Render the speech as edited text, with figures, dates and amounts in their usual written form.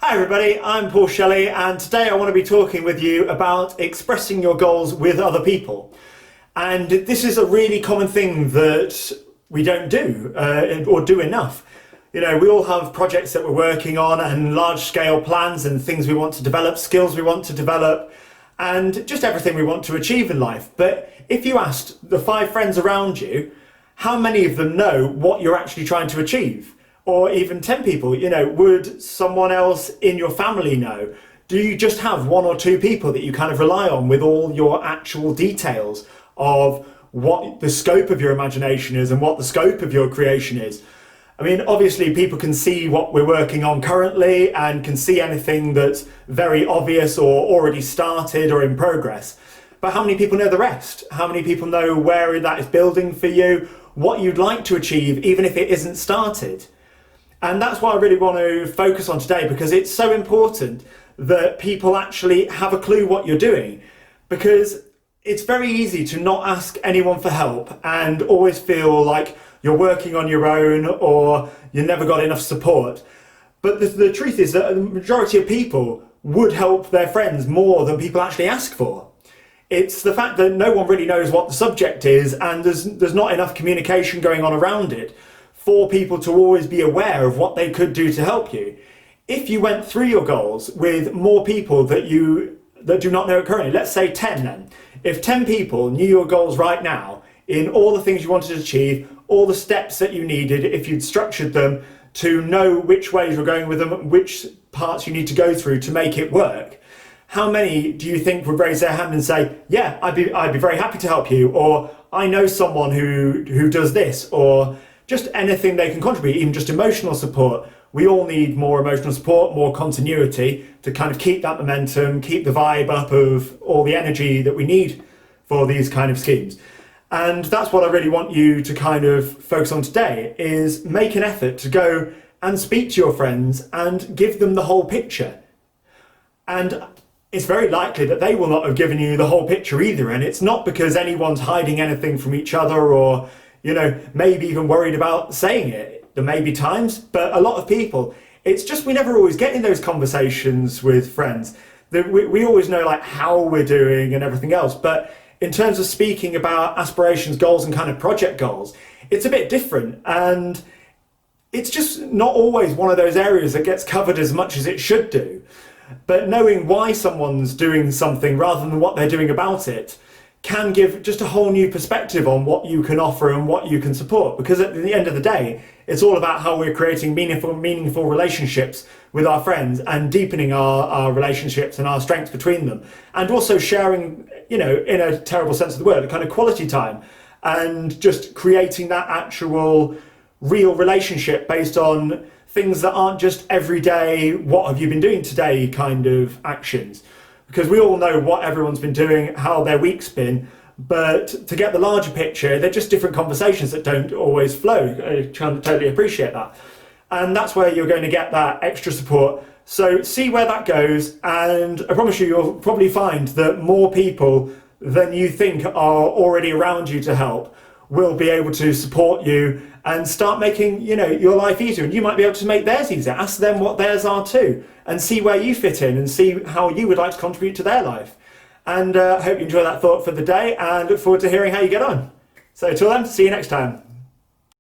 Hi everybody, I'm Paul Shelley and today I want to be talking with you about expressing your goals with other people. And this is a really common thing that we don't do or do enough. You know, we all have projects that we're working on and large scale plans and things we want to develop, skills we want to develop, and just everything we want to achieve in life. But if you asked the 5 friends around you, how many of them know what you're actually trying to achieve? Or even 10 people, you know, would someone else in your family know? Do you just have 1 or 2 people that you kind of rely on with all your actual details of what the scope of your imagination is and what the scope of your creation is? I mean, obviously people can see what we're working on currently and can see anything that's very obvious or already started or in progress. But how many people know the rest? How many people know where that is building for you, what you'd like to achieve, even if it isn't started? And that's what I really want to focus on today, because it's so important that people actually have a clue what you're doing, because it's very easy to not ask anyone for help and always feel like you're working on your own or you never got enough support. But the truth is that the majority of people would help their friends more than people actually ask for. It's the fact that no one really knows what the subject is and there's not enough communication going on around it for people to always be aware of what they could do to help you. If you went through your goals with more people that do not know it currently, let's say 10 then. If 10 people knew your goals right now, in all the things you wanted to achieve, all the steps that you needed, if you'd structured them to know which ways you're going with them, which parts you need to go through to make it work, how many do you think would raise their hand and say, yeah, I'd be very happy to help you, or I know someone who does this, or just anything they can contribute, even just emotional support. We all need more emotional support, more continuity to kind of keep that momentum, keep the vibe up of all the energy that we need for these kind of schemes. And that's what I really want you to kind of focus on today, is make an effort to go and speak to your friends and give them the whole picture. And it's very likely that they will not have given you the whole picture either. And it's not because anyone's hiding anything from each other or, you know, maybe even worried about saying it. There may be times, but a lot of people, it's just we never always get in those conversations with friends. We always know like how we're doing and everything else, but in terms of speaking about aspirations, goals and kind of project goals, it's a bit different, and it's just not always one of those areas that gets covered as much as it should do. But knowing why someone's doing something rather than what they're doing about it can give just a whole new perspective on what you can offer and what you can support. Because at the end of the day, it's all about how we're creating meaningful relationships with our friends and deepening our relationships and our strengths between them. And also sharing, you know, in a terrible sense of the word, a kind of quality time and just creating that actual real relationship based on things that aren't just everyday, what have you been doing today kind of actions. Because we all know what everyone's been doing, how their week's been, but to get the larger picture, they're just different conversations that don't always flow. I can totally appreciate that. And that's where you're going to get that extra support. So see where that goes, and I promise you'll probably find that more people than you think are already around you to help will be able to support you and start making, you know, your life easier. And you might be able to make theirs easier. Ask them what theirs are too, and see where you fit in and see how you would like to contribute to their life. And I hope you enjoy that thought for the day and look forward to hearing how you get on. So till then, see you next time.